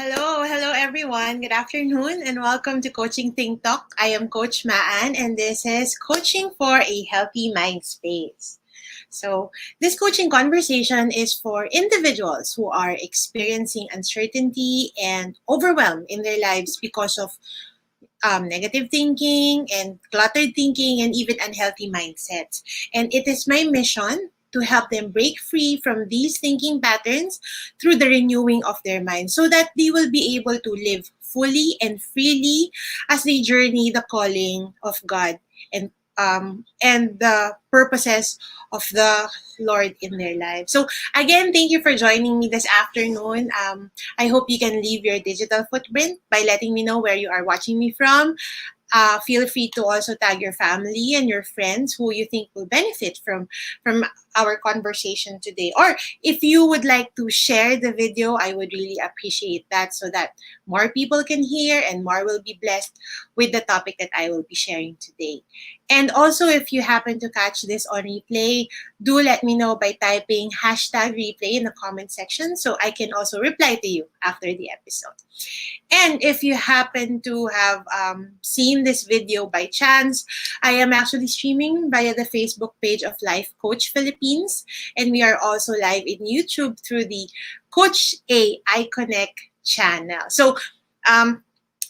Hello everyone. Good afternoon and welcome to Coaching Think Talk. I am Coach Maan and this is Coaching for a Healthy Mind Space. So, this coaching conversation is for individuals who are experiencing uncertainty and overwhelm in their lives because of negative thinking and cluttered thinking and even unhealthy mindsets. And it is my mission to help them break free from these thinking patterns through the renewing of their mind so that they will be able to live fully and freely as they journey the calling of God and the purposes of the Lord in their lives. So again, thank you for joining me this afternoon. I hope you can leave your digital footprint by letting me know where you are watching me from. Feel free to also tag your family and your friends who you think will benefit from our conversation today. Or if you would like to share the video, I would really appreciate that so that more people can hear and more will be blessed with the topic that I will be sharing today. And also, if you happen to catch this on replay, do let me know by typing hashtag replay in the comment section so I can also reply to you after the episode. And if you happen to have seen this video by chance, I am actually streaming via the Facebook page of Life Coach Philippines. And we are also live in YouTube through the Coach A I Connect channel. So,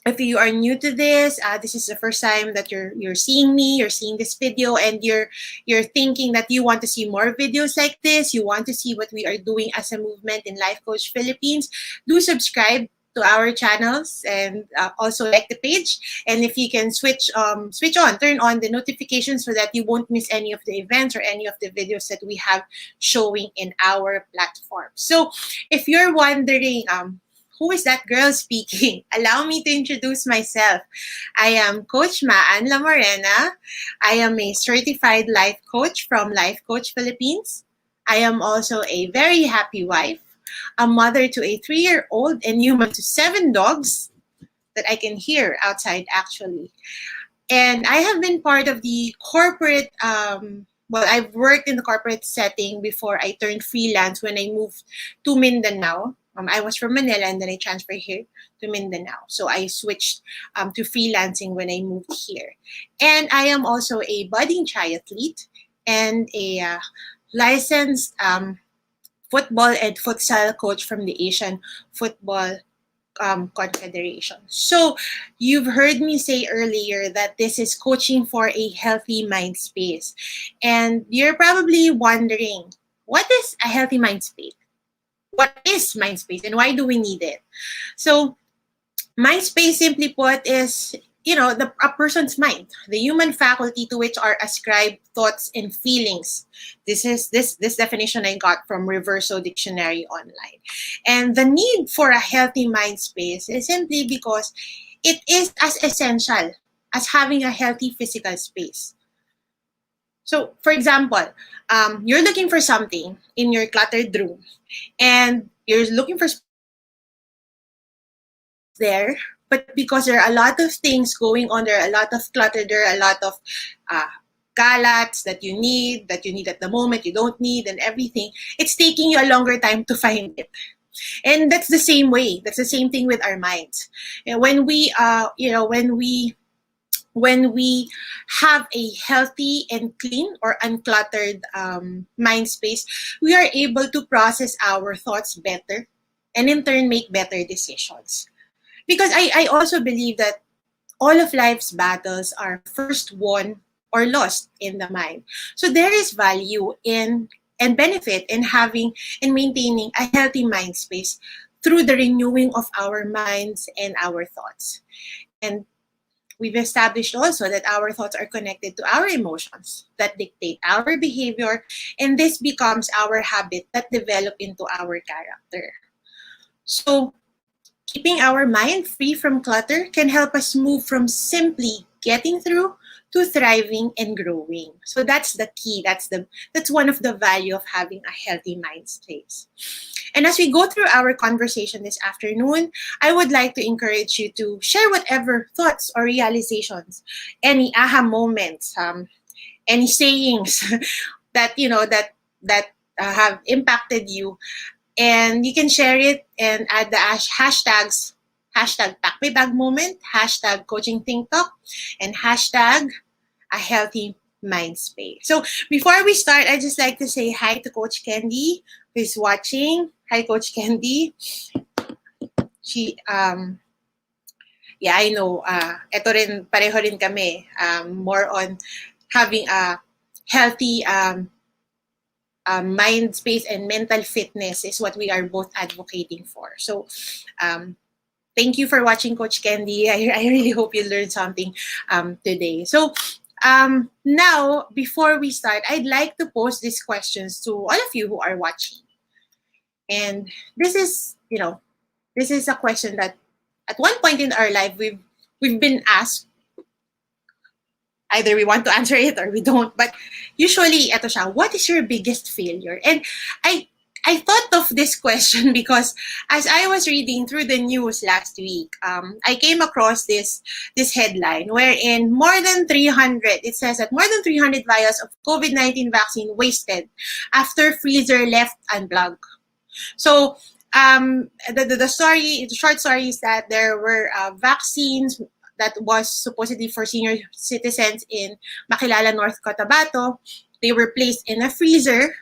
if you are new to this, this is the first time that you're seeing me, you're seeing this video, and you're thinking that you want to see more videos like this, you want to see what we are doing as a movement in Life Coach Philippines, do subscribe to our channels and also like the page. And if you can turn on the notifications so that you won't miss any of the events or any of the videos that we have showing in our platform. So if you're wondering, who is that girl speaking? Allow me to introduce myself. I am Coach Maan Lamorena. I am a certified life coach from Life Coach Philippines. I am also a very happy wife, a mother to a 3-year-old and human to 7 dogs that I can hear outside actually. And I have been part of the corporate, I've worked in the corporate setting before I turned freelance when I moved to Mindanao. I was from Manila and then I transferred here to Mindanao. So I switched to freelancing when I moved here. And I am also a budding triathlete and a licensed football and futsal coach from the Asian Football Confederation. So you've heard me say earlier that this is coaching for a healthy mind space. And you're probably wondering, what is a healthy mind space? What is mind space and why do we need it? So mind space, simply put, is a person's mind, the human faculty to which are ascribed thoughts and feelings. This definition I got from Reverso Dictionary online. And the need for a healthy mind space is simply because it is as essential as having a healthy physical space. So, for example, you're looking for something in your cluttered room, and you're looking for there, but because there are a lot of things going on, there are a lot of clutter, there are a lot of galats that you need at the moment, you don't need, and everything, it's taking you a longer time to find it. And that's the same way. That's the same thing with our minds. And when we have a healthy and clean or uncluttered mind space, we are able to process our thoughts better and in turn make better decisions. Because I also believe that all of life's battles are first won or lost in the mind. So there is value in and benefit in having and maintaining a healthy mind space through the renewing of our minds and our thoughts. And we've established also that our thoughts are connected to our emotions that dictate our behavior, and this becomes our habit that develop into our character. So, keeping our mind free from clutter can help us move from simply getting through to thriving and growing. So that's the key. That's one of the value of having a healthy mind space. And as we go through our conversation this afternoon, I would like to encourage you to share whatever thoughts or realizations, any aha moments, any sayings that have impacted you And you can share it and add the hashtags, hashtag pack my bag moment, hashtag coaching think talk, and hashtag a healthy mind space. So before we start, I just like to say hi to Coach Candy who's watching. Hi, Coach Candy. She yeah, I know. Ito rin, pareho rin kami. More on having a healthy mind space and mental fitness is what we are both advocating for. So, thank you for watching, Coach Candy. I really hope you learned something today. So, now, before we start, I'd like to pose these questions to all of you who are watching. And this is, this is a question that at one point in our life we've been asked. Either we want to answer it or we don't. But usually, eto siya, what is your biggest failure? And I thought of this question because as I was reading through the news last week, I came across this headline wherein more than 300, it says that more than 300 vials of COVID-19 vaccine wasted after freezer left unplugged. So the short story is that there were vaccines that was supposedly for senior citizens in Makilala, North Cotabato. They were placed in a freezer,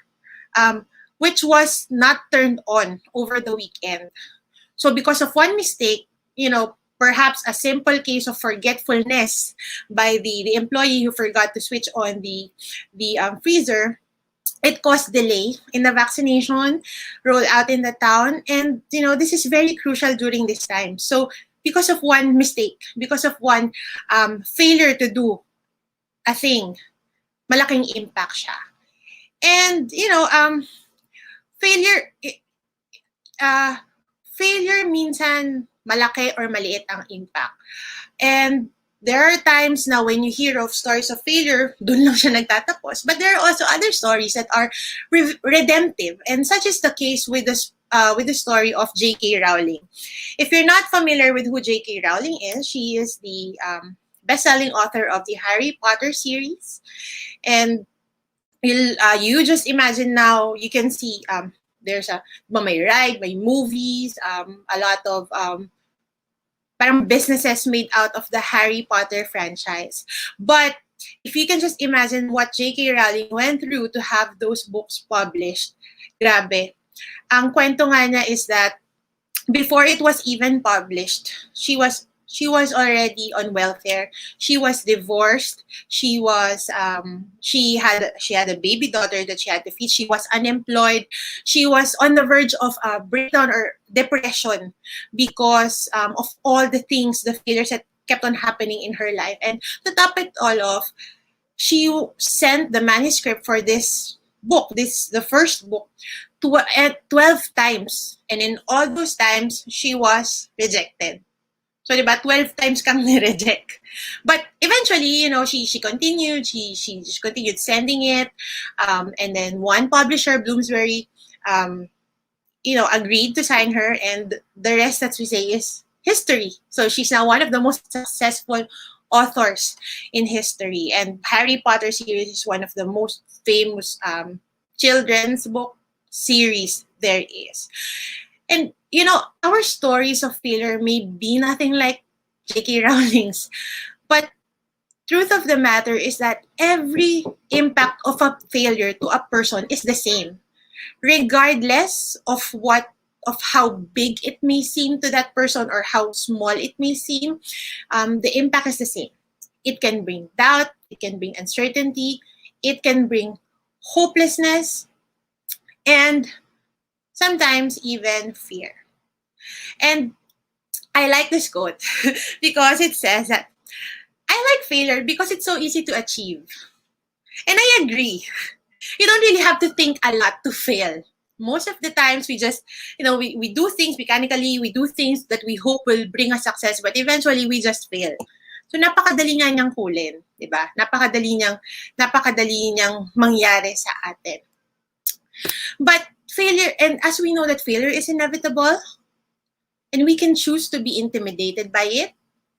which was not turned on over the weekend. So because of one mistake, perhaps a simple case of forgetfulness by the employee who forgot to switch on the freezer, it caused delay in the vaccination rolled out in the town. And, this is very crucial during this time. So because of one mistake, because of one failure to do a thing, malaking impact siya. And, failure, failure minsan malaki or maliit ang impact. And there are times now when you hear of stories of failure, dun lang siya nagtatapos. But there are also other stories that are redemptive. And such is the case with the story of J.K. Rowling. If you're not familiar with who J.K. Rowling is, she is the best-selling author of the Harry Potter series. And you just imagine now, you can see there's may ride, may movies, a lot of parang businesses made out of the Harry Potter franchise. But if you can just imagine what J.K. Rowling went through to have those books published, grabe. Ang kwento nga niya is that before it was even published, she was already on welfare. She was divorced. She had a baby daughter that she had to feed. She was unemployed. She was on the verge of breakdown or depression because of all the things, the failures that kept on happening in her life. And to top it all off, she sent the manuscript for this book, the first book, 12 times. And in all those times, she was rejected. So, diba, 12 times kang ni-reject. But eventually, she continued. She continued sending it. And then one publisher, Bloomsbury, agreed to sign her. And the rest, that we say, is history. So she's now one of the most successful authors in history. And Harry Potter series is one of the most famous children's book series there is. And, our stories of failure may be nothing like J.K. Rowling's, but truth of the matter is that every impact of a failure to a person is the same, regardless of how big it may seem to that person or how small it may seem. The impact is the same. It can bring doubt, it can bring uncertainty, it can bring hopelessness, and sometimes even fear. And I like this quote because it says that I like failure because it's so easy to achieve. And I agree. You don't really have to think a lot to fail. Most of the times we just, we do things mechanically, we do things that we hope will bring us success, but eventually we just fail. So napakadali nga niyang kulin, di ba? Napakadali niyang mangyari sa atin. But failure, and as we know that failure is inevitable, and we can choose to be intimidated by it,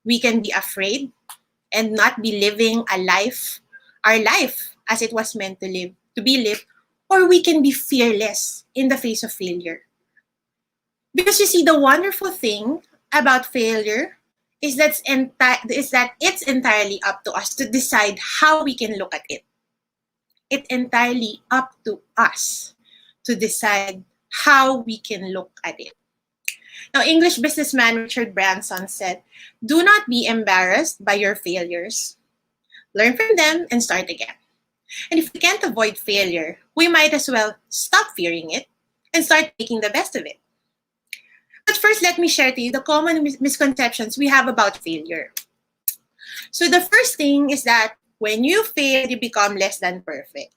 we can be afraid and not be living our life as it was meant to be lived, or we can be fearless in the face of failure. Because you see, the wonderful thing about failure is is that it's entirely up to us to decide how we can look at it. It's entirely up to us to decide how we can look at it. Now, English businessman Richard Branson said, "Do not be embarrassed by your failures. Learn from them and start again." And if we can't avoid failure, we might as well stop fearing it and start making the best of it. But first, let me share to you the common misconceptions we have about failure. So the first thing is that when you fail, you become less than perfect.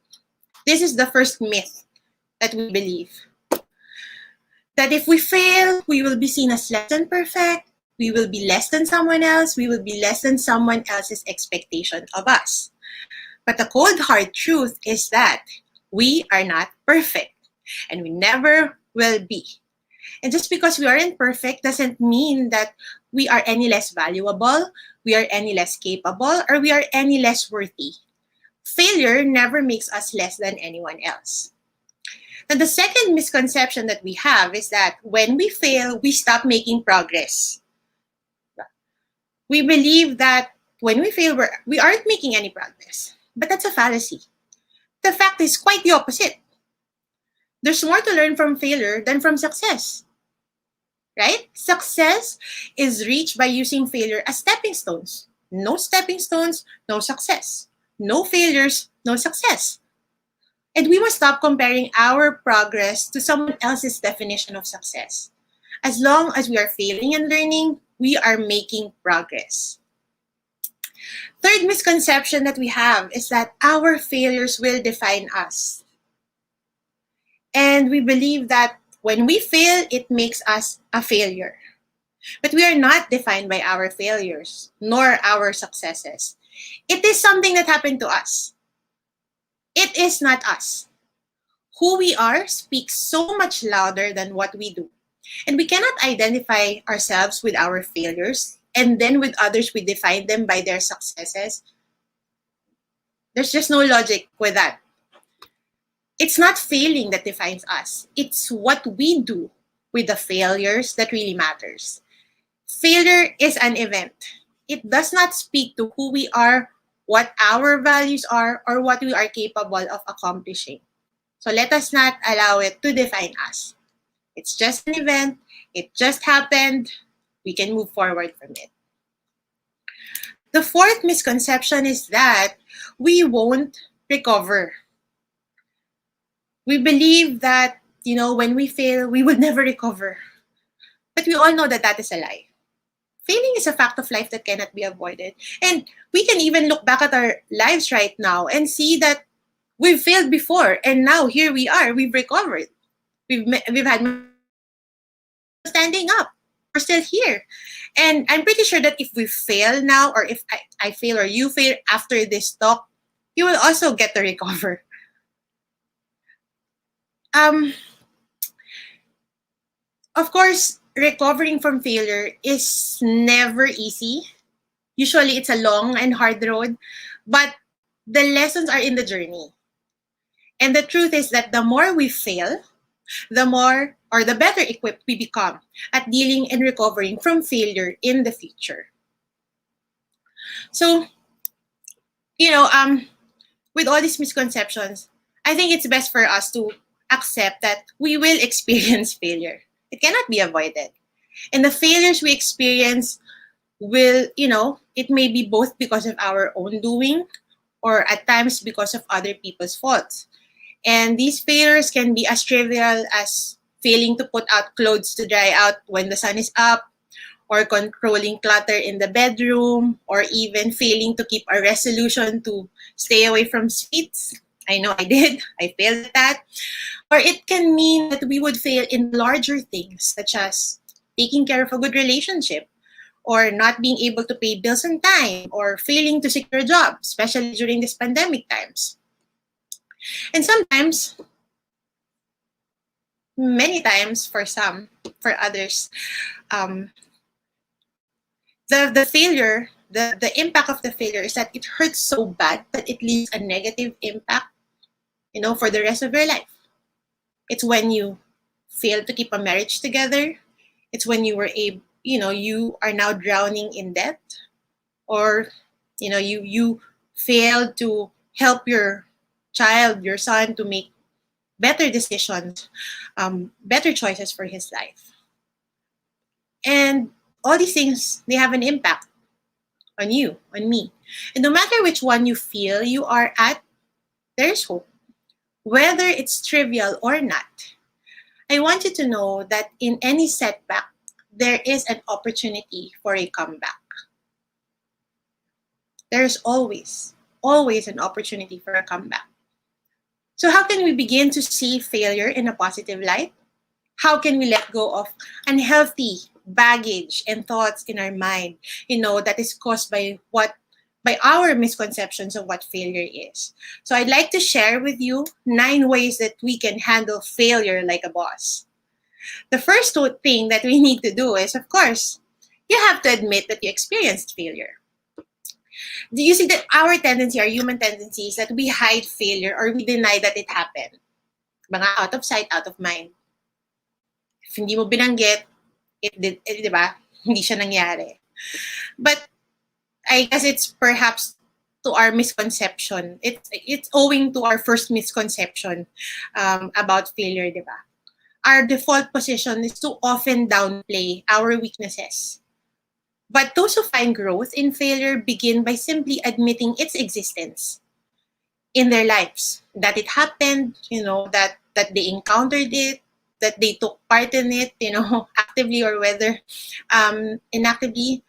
This is the first myth that we believe. That if we fail, we will be seen as less than perfect, we will be less than someone else, we will be less than someone else's expectation of us. But the cold hard truth is that we are not perfect and we never will be. And just because we aren't perfect doesn't mean that we are any less valuable, we are any less capable, or we are any less worthy. Failure never makes us less than anyone else. And the second misconception that we have is that when we fail, we stop making progress. We believe that when we fail, we aren't making any progress. But that's a fallacy. The fact is quite the opposite. There's more to learn from failure than from success. Right? Success is reached by using failure as stepping stones. No stepping stones, no success. No failures, no success. And we must stop comparing our progress to someone else's definition of success. As long as we are failing and learning, we are making progress. Third misconception that we have is that our failures will define us. And we believe that when we fail, it makes us a failure. But we are not defined by our failures, nor our successes. It is something that happened to us. It is not us. Who we are speaks so much louder than what we do. And we cannot identify ourselves with our failures, and then with others, we define them by their successes. There's just no logic with that. It's not failing that defines us. It's what we do with the failures that really matters. Failure is an event. It does not speak to who we are, what our values are, or what we are capable of accomplishing. So let us not allow it to define us. It's just an event. It just happened. We can move forward from it. The fourth misconception is that we won't recover. We believe that, when we fail, we would never recover. But we all know that that is a lie. Failing is a fact of life that cannot be avoided. And we can even look back at our lives right now and see that we've failed before. And now here we are. We've recovered. We've had standing up. We're still here. And I'm pretty sure that if we fail now, or if I fail or you fail after this talk, you will also get to recover. Of course, recovering from failure is never easy. Usually it's a long and hard road, but the lessons are in the journey. And the truth is that the more we fail, the more or the better equipped we become at dealing and recovering from failure in the future. So, with all these misconceptions, I think it's best for us to accept that we will experience failure. It cannot be avoided. And the failures we experience will, it may be both because of our own doing or at times because of other people's faults. And these failures can be as trivial as failing to put out clothes to dry out when the sun is up, or controlling clutter in the bedroom, or even failing to keep a resolution to stay away from sweets. I know I did. I failed at that. Or it can mean that we would fail in larger things, such as taking care of a good relationship, or not being able to pay bills on time, or failing to secure a job, especially during these pandemic times. And sometimes, many times for some, for others, the failure, the impact of the failure is that it hurts so bad that it leaves a negative impact, for the rest of your life. It's when you fail to keep a marriage together, It's when you were able, you are now drowning in debt, or you failed to help your child, your son, to make better decisions, better choices for his life. And all these things, they have an impact on you, on me. And no matter which one you feel you are at, there's hope. Whether it's trivial or not, I want you to know that in any setback, there is an opportunity for a comeback. There's always an opportunity for a comeback. So, how can we begin to see failure in a positive light? How can we let go of unhealthy baggage and thoughts in our mind, that is caused by our misconceptions of what failure is? So I'd like to share with you 9 ways that we can handle failure like a boss. The first thing that we need to do is, of course, you have to admit that you experienced failure. Do you see that our tendency, our human tendency, is that we hide failure or we deny that it happened? Mga out of sight, out of mind. If hindi mo binanggit, di ba? Hindi siya nangyari. But I guess it's perhaps to our misconception. It's owing to our first misconception about failure, di ba? Our default position is to often downplay our weaknesses. But those who find growth in failure begin by simply admitting its existence in their lives. That it happened, that they encountered it, that they took part in it, actively or whether inactively.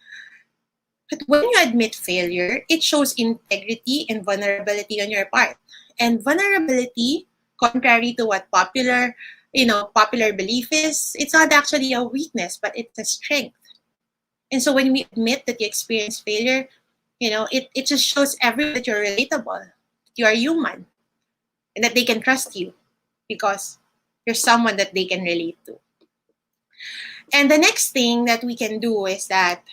But when you admit failure, it shows integrity and vulnerability on your part. And vulnerability, contrary to what popular belief is, it's not actually a weakness, but it's a strength. And so when we admit that you experience failure, it just shows everyone that you're relatable, that you are human, and that they can trust you because you're someone that they can relate to. And the next thing that we can do is that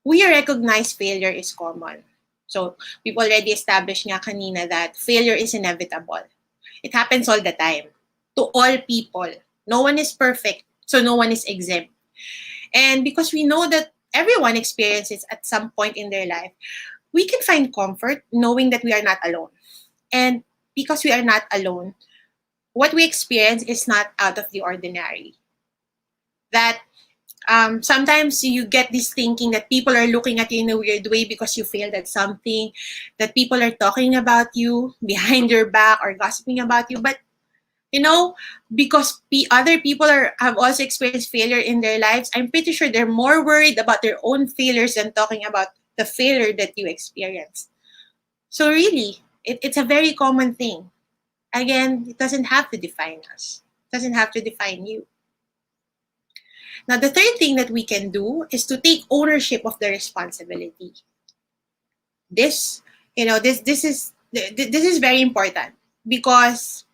we recognize failure is common. So we've already established nga kanina that failure is inevitable. It happens all the time to all people. No one is perfect, so no one is exempt. And because we know that everyone experiences at some point in their life, we can find comfort knowing that we are not alone. And because we are not alone, what we experience is not out of the ordinary. That sometimes you get this thinking that people are looking at you in a weird way because you failed at something, that people are talking about you behind your back or gossiping about you. But, because other people have also experienced failure in their lives, I'm pretty sure they're more worried about their own failures than talking about the failure that you experienced. So really, it's a very common thing. Again, it doesn't have to define us. It doesn't have to define you. Now, the third thing that we can do is to take ownership of the responsibility. This is very important because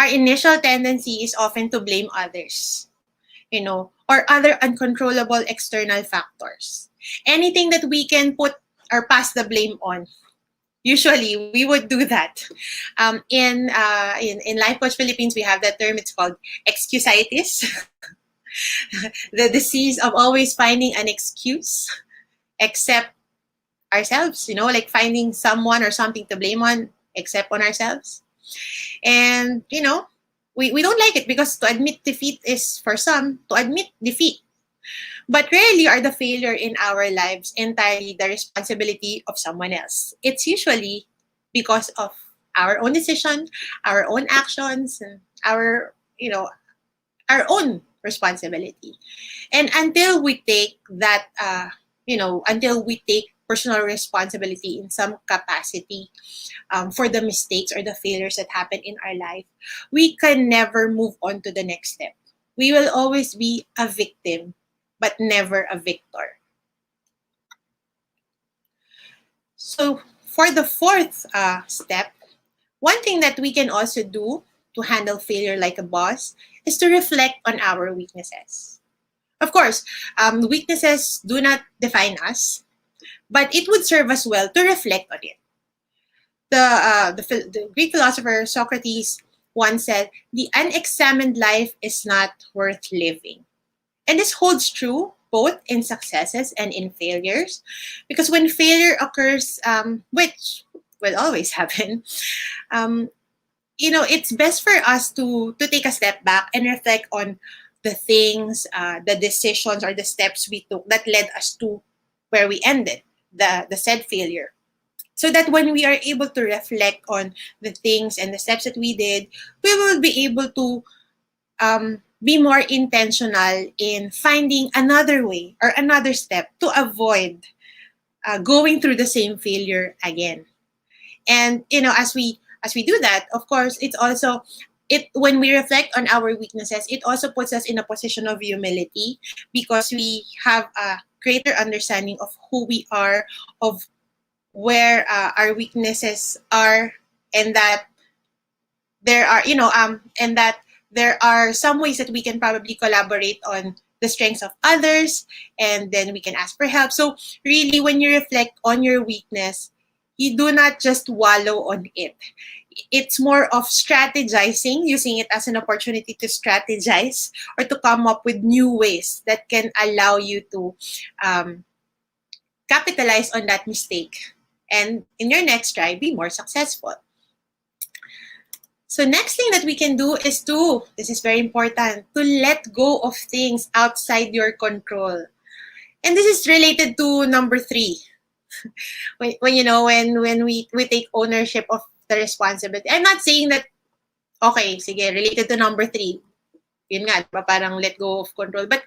our initial tendency is often to blame others, or other uncontrollable external factors. Anything that we can put or pass the blame on. Usually, we would do that. In Life Coach Philippines, we have that term. It's called excusitis. The disease of always finding an excuse except ourselves, like finding someone or something to blame on except on ourselves. And, we don't like it because to admit defeat is for some to admit defeat. But rarely are the failure in our lives entirely the responsibility of someone else. It's usually because of our own decision, our own actions, and our own responsibility. And until we take that, until we take personal responsibility in some capacity for the mistakes or the failures that happen in our life, we can never move on to the next step. We will always be a victim, but never a victor. So for the fourth step, one thing that we can also do to handle failure like a boss is to reflect on our weaknesses. Of course, weaknesses do not define us, but it would serve us well to reflect on it. The Greek philosopher Socrates once said, "The unexamined life is not worth living." And this holds true both in successes and in failures, because when failure occurs, which will always happen, um, it's best for us to take a step back and reflect on the things, the decisions or the steps we took that led us to where we ended the said failure. So that when we are able to reflect on the things and the steps that we did, we will be able to be more intentional in finding another way or another step to avoid going through the same failure again. And as we do that, of course, it's also it when we reflect on our weaknesses, it also puts us in a position of humility, because we have a greater understanding of who we are, of where our weaknesses are, and that there are and that there are some ways that we can probably collaborate on the strengths of others, and then we can ask for help. So really, when you reflect on your weakness, you do not just wallow on it. It's more of strategizing, using it as an opportunity to strategize or to come up with new ways that can allow you to um, capitalize on that mistake, and in your next try be more successful. So next thing that we can do is this is very important, to let go of things outside your control. And this is related to number three. When we take ownership of the responsibility. I'm not saying that, okay, sige, related to number three. Yun nga, diba, parang let go of control. But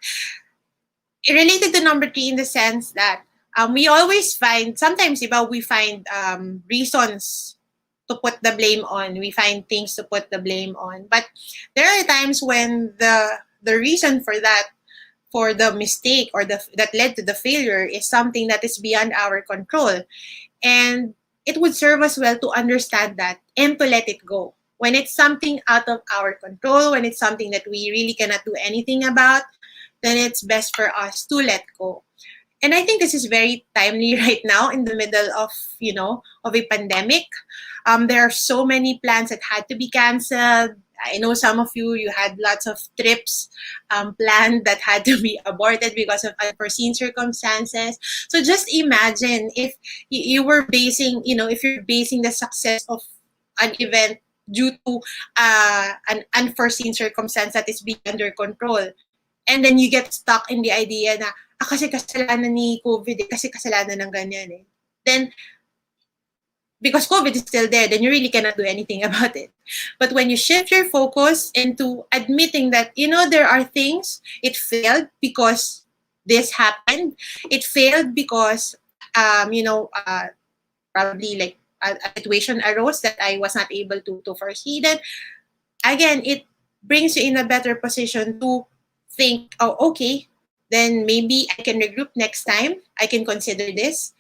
related to number three in the sense that we always find, sometimes diba, we find reasons to put the blame on. We find things to put the blame on. But there are times when the reason for that, for the mistake or that led to the failure, is something that is beyond our control. And it would serve us well to understand that and to let it go. When it's something out of our control, when it's something that we really cannot do anything about, then it's best for us to let go. And I think this is very timely right now in the middle of a pandemic. There are so many plans that had to be canceled. I know some of you had lots of trips planned that had to be aborted because of unforeseen circumstances. So just imagine if you were basing, if you're basing the success of an event due to an unforeseen circumstance that is beyond your control. And then you get stuck in the idea na, kasi kasalanan ni COVID, kasi kasalanan ng ganyan eh. Then, because COVID is still there, then you really cannot do anything about it. But when you shift your focus into admitting that, there are things, it failed because this happened. It failed because, probably like a situation arose that I was not able to foresee. Then, again, it brings you in a better position to think, oh, okay, then maybe I can regroup next time. I can consider this.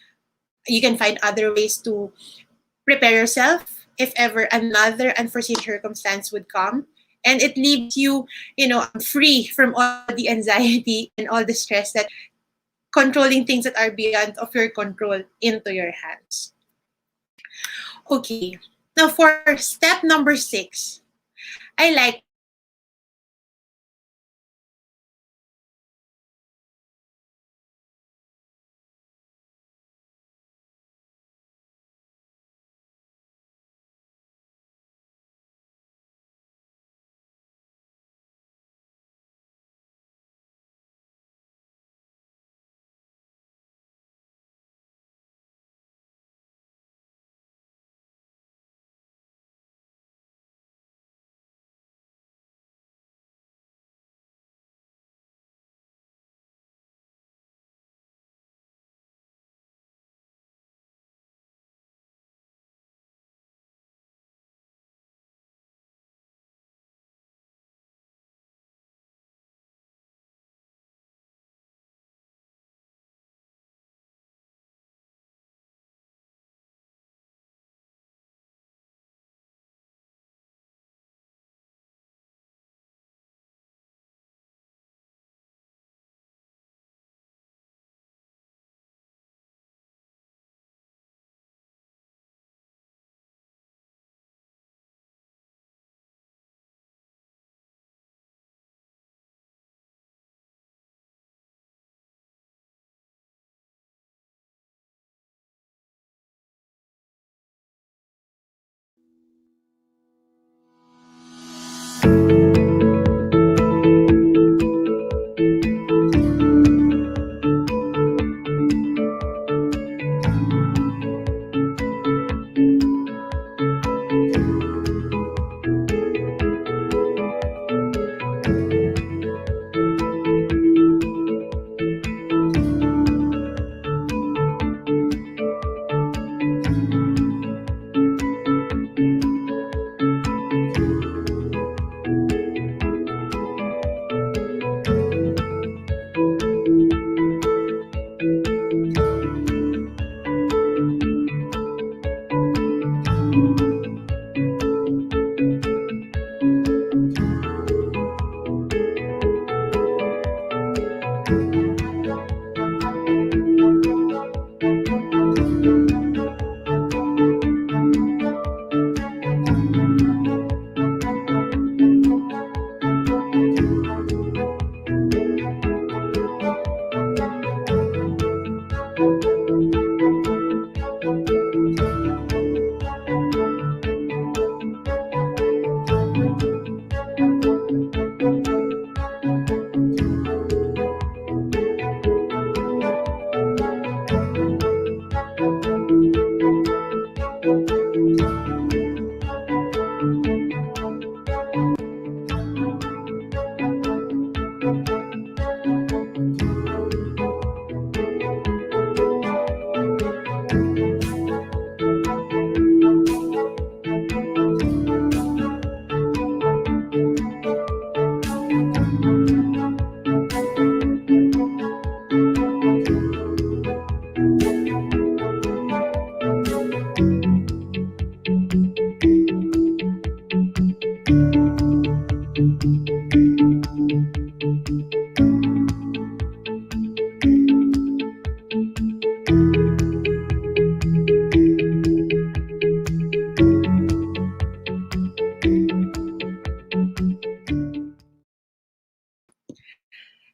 You can find other ways to prepare yourself if ever another unforeseen circumstance would come. And it leaves you, free from all the anxiety and all the stress that controlling things that are beyond of your control into your hands. Okay. Now for step number 6, I like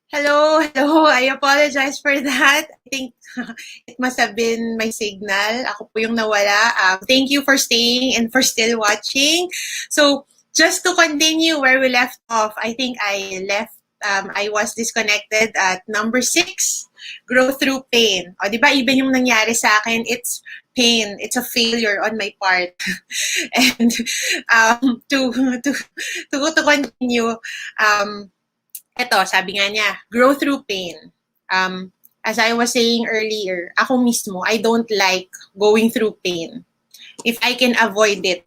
Hello. I apologize for that. I think it must have been my signal. Ako po yung nawala. Thank you for staying and for still watching. So, just to continue where we left off, I think I was disconnected at number 6, grow through pain. O, di ba, even yung nangyari sa akin, it's pain. It's a failure on my part. And to continue, eto, sabi nga niya, grow through pain. As I was saying earlier, ako mismo, I don't like going through pain. If I can avoid it,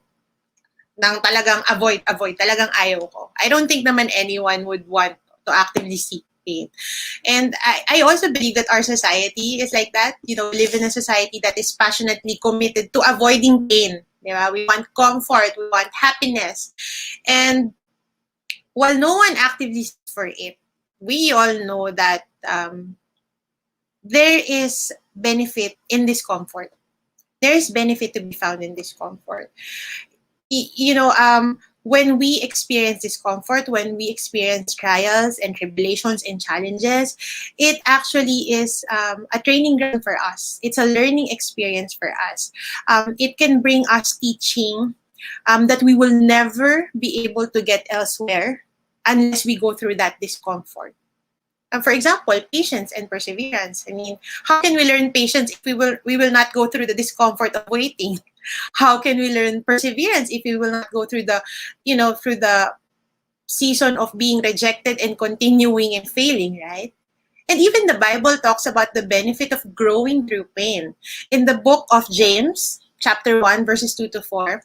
nang talagang avoid, talagang ayaw ko. I don't think naman anyone would want to actively seek pain. And I also believe that our society is like that. You know, we live in a society that is passionately committed to avoiding pain. Diba? We want comfort, we want happiness. And while no one actively seeks for it, we all know that there is benefit in discomfort. There is benefit to be found in discomfort. When we experience discomfort, when we experience trials and tribulations and challenges, it actually is a training ground for us. It's a learning experience for us. It can bring us teaching that we will never be able to get elsewhere unless we go through that discomfort. For example, patience and perseverance. I mean, how can we learn patience if we will not go through the discomfort of waiting? How can we learn perseverance if we will not go through through the season of being rejected and continuing and failing, right? And even the Bible talks about the benefit of growing through pain. In the book of James, chapter 1, verses 2 to 4,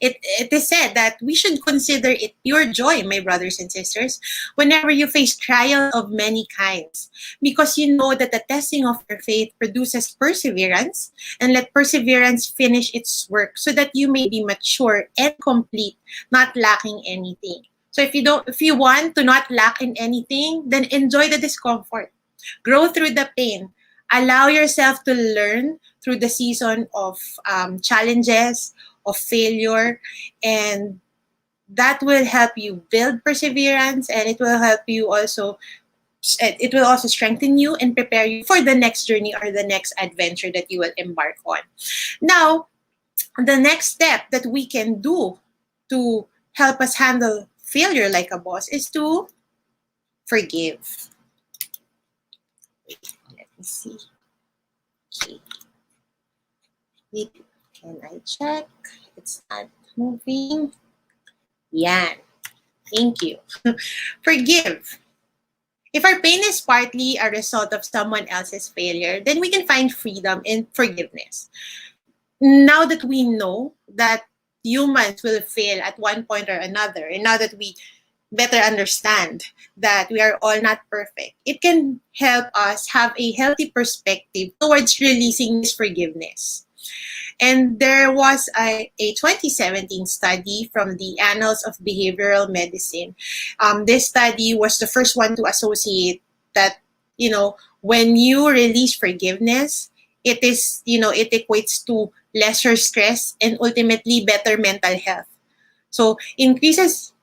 it is said that we should consider it pure joy, my brothers and sisters, whenever you face trials of many kinds, because you know that the testing of your faith produces perseverance, and let perseverance finish its work, so that you may be mature and complete, not lacking anything. So if you want to not lack in anything, then enjoy the discomfort, grow through the pain, allow yourself to learn through the season of challenges, of failure, and that will help you build perseverance, and it will also strengthen you and prepare you for the next journey or the next adventure that you will embark on. Now, the next step that we can do to help us handle failure like a boss is to forgive. Wait, let me see. Okay. Wait, can I check? It's not moving. Yan. Thank you. Forgive. If our pain is partly a result of someone else's failure, then we can find freedom in forgiveness. Now that we know that humans will fail at one point or another, and now that we better understand that we are all not perfect, it can help us have a healthy perspective towards releasing this forgiveness. And there was a 2017 study from the Annals of Behavioral Medicine. This study was the first one to associate that, when you release forgiveness, it equates to lesser stress and ultimately better mental health. So increases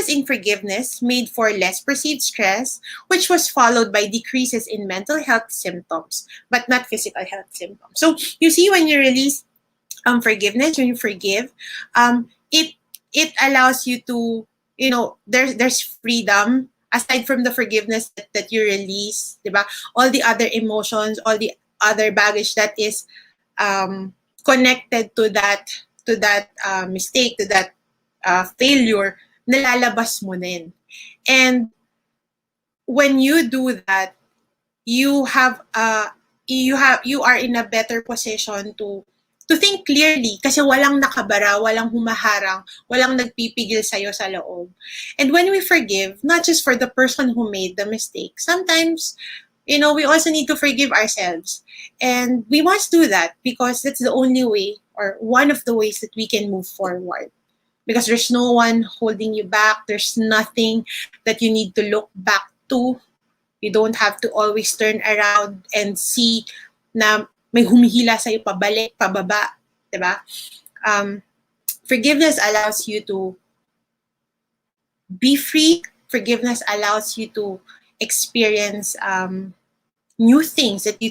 in forgiveness made for less perceived stress, which was followed by decreases in mental health symptoms, but not physical health symptoms. So you see, when you release forgiveness, when you forgive, it allows you to, there's freedom aside from the forgiveness that you release, diba? All the other emotions, all the other baggage that is connected to that mistake, to that failure, nalalabas mo din. And when you do that, you are in a better position to think clearly, kasi walang nakabara, walang humaharang, walang nagpipigil sa'yo sa loob. And when we forgive, not just for the person who made the mistake, sometimes, we also need to forgive ourselves. And we must do that because that's the only way, or one of the ways, that we can move forward. Because there's no one holding you back. There's nothing that you need to look back to. You don't have to always turn around and see na may humihila sa'yo pabalik, pababa. Diba? Forgiveness allows you to be free Forgiveness allows you to experience new things that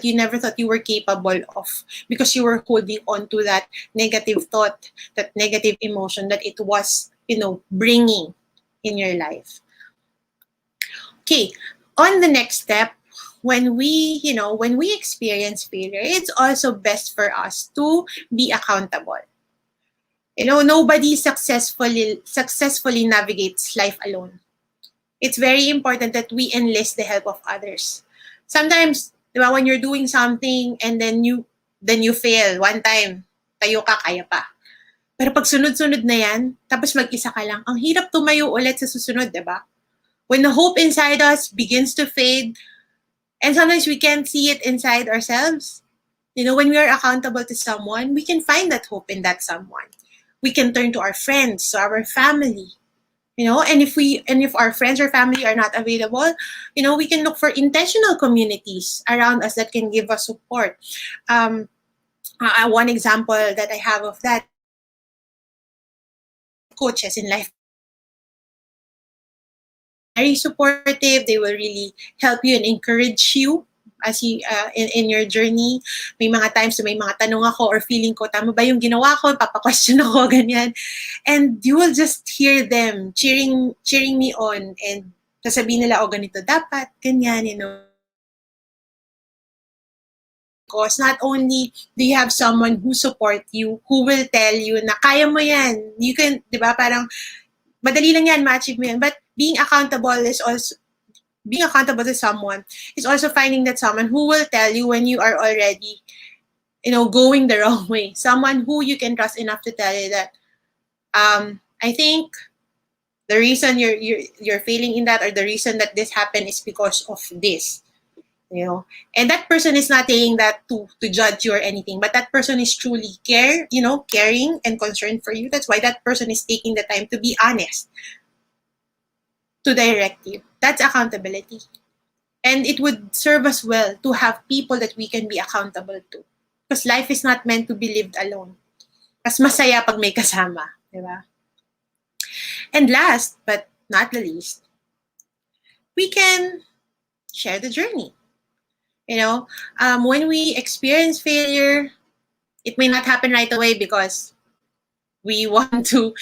you never thought you were capable of, because you were holding on to that negative thought, that negative emotion that it was, bringing in your life. Okay, on the next step, when we experience failure, it's also best for us to be accountable. Nobody successfully navigates life alone. It's very important that we enlist the help of others. Sometimes, di ba, when you're doing something and then you fail one time, tayo ka, kaya pa. Pero pag sunod-sunod na yan, tapos mag-isa ka lang, ang hirap tumayo ulit sa susunod, di ba? When the hope inside us begins to fade, and sometimes we can't see it inside ourselves, when we are accountable to someone, we can find that hope in that someone. We can turn to our friends, to our family, and if our friends or family are not available, we can look for intentional communities around us that can give us support. One example that I have of that, coaches in life, very supportive. They will really help you and encourage you as you in your journey. May mga times na may mga tanong ako or feeling ko, tama ba yung ginawa ko? Papa-question ako, ganyan. And you will just hear them cheering me on, and sasabihin nila, oh, ganito dapat, ganyan, Because not only do you have someone who support you, who will tell you na kaya mo yan, you can, di ba, parang madali lang yan, ma-achieve mo yan. But being accountable to someone is also finding that someone who will tell you when you are already, going the wrong way. Someone who you can trust enough to tell you that, I think the reason you're failing in that, or the reason that this happened, is because of this. And that person is not saying that to judge you or anything, but that person is truly caring and concerned for you. That's why that person is taking the time to be honest, to direct you. That's accountability. And it would serve us well to have people that we can be accountable to. Because life is not meant to be lived alone. Mas masaya pag may kasama, di ba? And last but not the least, we can share the journey. When we experience failure, it may not happen right away because we want to,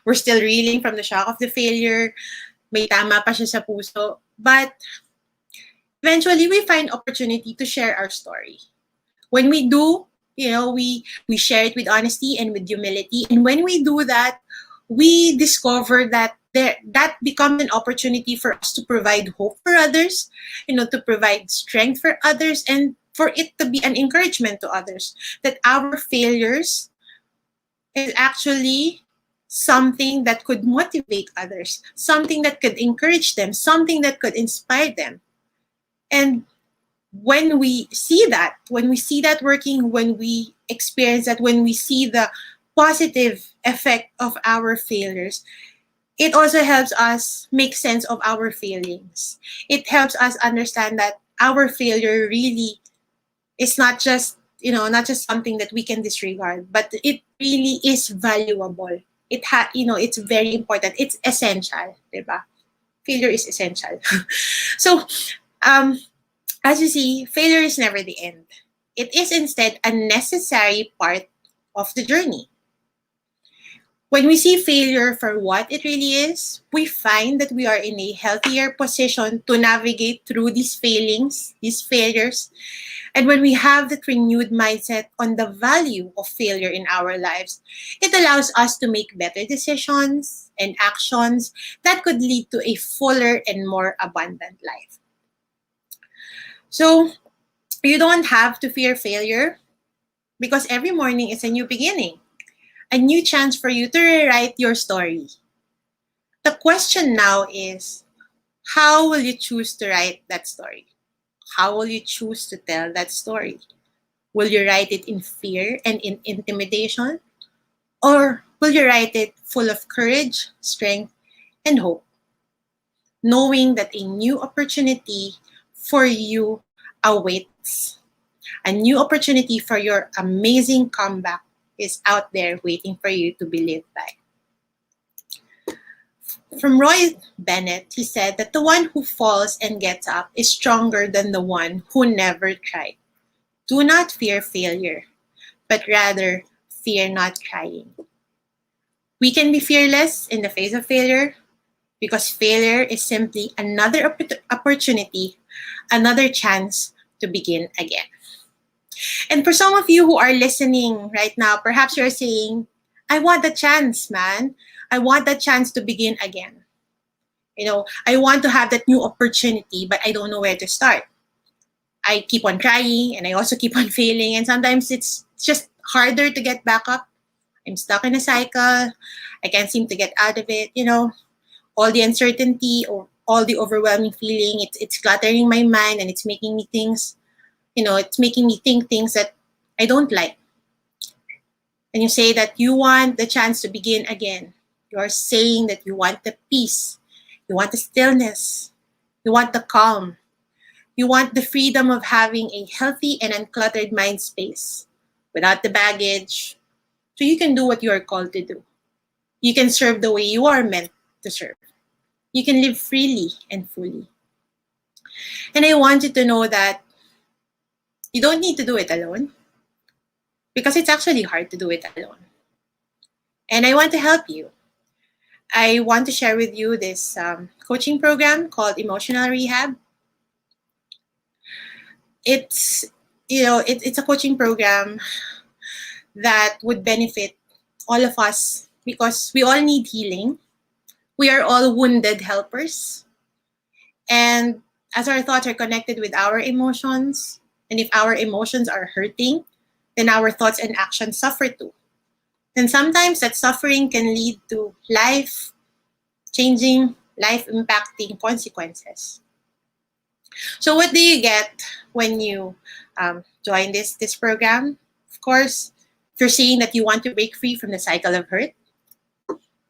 we're still reeling from the shock of the failure. May tama pa siya sa puso. But eventually, we find opportunity to share our story. When we do, we share it with honesty and with humility. And when we do that, we discover that that becomes an opportunity for us to provide hope for others, to provide strength for others, and for it to be an encouragement to others that our failures is actually something that could motivate others, something that could encourage them, something that could inspire them. And when we see that working, when we experience that, when we see the positive effect of our failures, it also helps us make sense of our feelings. It helps us understand that our failure really is not just something that we can disregard, but it really is valuable. It's very important. It's essential, diba? Failure is essential. So, as you see, failure is never the end. It is instead a necessary part of the journey. When we see failure for what it really is, we find that we are in a healthier position to navigate through these failures. And when we have that renewed mindset on the value of failure in our lives, it allows us to make better decisions and actions that could lead to a fuller and more abundant life. So, you don't have to fear failure, because every morning is a new beginning. A new chance for you to rewrite your story. The question now is, how will you choose to write that story? How will you choose to tell that story? Will you write it in fear and in intimidation? Or will you write it full of courage, strength, and hope? Knowing that a new opportunity for you awaits. A new opportunity for your amazing comeback is out there waiting for you to be lived by. From Roy Bennett, he said that the one who falls and gets up is stronger than the one who never tried. Do not fear failure, but rather fear not trying. We can be fearless in the face of failure because failure is simply another opportunity, another chance to begin again. And for some of you who are listening right now, perhaps you're saying, I want the chance, man. I want the chance to begin again. I want to have that new opportunity, but I don't know where to start. I keep on trying and I also keep on failing. And sometimes it's just harder to get back up. I'm stuck in a cycle. I can't seem to get out of it. All the uncertainty or all the overwhelming feeling, it's cluttering my mind and it's making me it's making me think things that I don't like. And you say that you want the chance to begin again. You're saying that you want the peace. You want the stillness. You want the calm. You want the freedom of having a healthy and uncluttered mind space without the baggage. So you can do what you are called to do. You can serve the way you are meant to serve. You can live freely and fully. And I want you to know that you don't need to do it alone because it's actually hard to do it alone. And I want to help you. I want to share with you this coaching program called Emotional Rehab. It's a coaching program that would benefit all of us because we all need healing. We are all wounded helpers. And as our thoughts are connected with our emotions, and if our emotions are hurting, then our thoughts and actions suffer too. And sometimes that suffering can lead to life-changing, life-impacting consequences. So what do you get when you join this program? Of course, if you're saying that you want to break free from the cycle of hurt,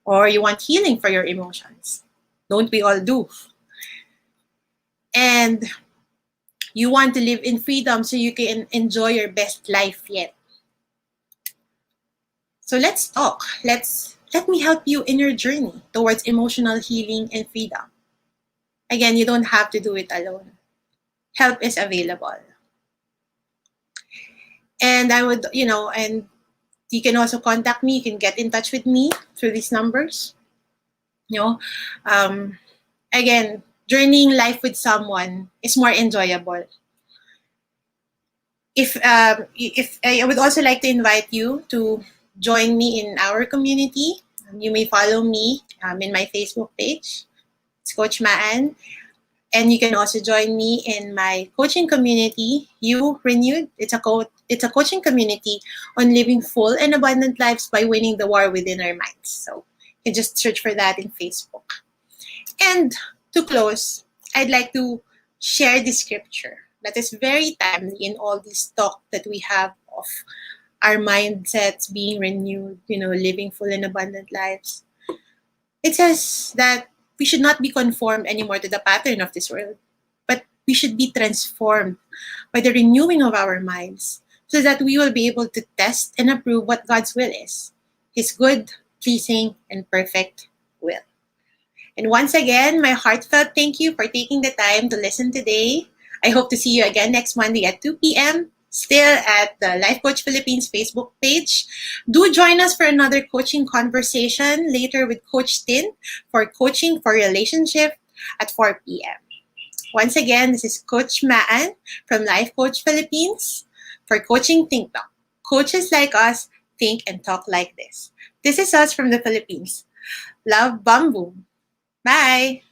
or you want healing for your emotions. Don't we all do? And you want to live in freedom so you can enjoy your best life yet. So let's talk. Let me help you in your journey towards emotional healing and freedom. Again, you don't have to do it alone. Help is available. And and you can also contact me. You can get in touch with me through these numbers. Again, journeying life with someone is more enjoyable. If I would also like to invite you to join me in our community. You may follow me in my Facebook page. It's Coach Maan. And you can also join me in my coaching community, You Renewed. It's a coaching community on living full and abundant lives by winning the war within our minds. So you can just search for that in Facebook. And to close, I'd like to share the scripture that is very timely in all this talk that we have of our mindsets being renewed, living full and abundant lives. It says that we should not be conformed anymore to the pattern of this world, but we should be transformed by the renewing of our minds so that we will be able to test and approve what God's will is, His good, pleasing, and perfect will. And once again, my heartfelt thank you for taking the time to listen today. I hope to see you again next Monday at 2 p.m. Still at the Life Coach Philippines Facebook page. Do join us for another coaching conversation later with Coach Tin for Coaching for Relationship at 4 p.m. Once again, this is Coach Maan from Life Coach Philippines for Coaching Think Talk. Coaches like us think and talk like this. This is us from the Philippines. Love, bum, boom. Bye!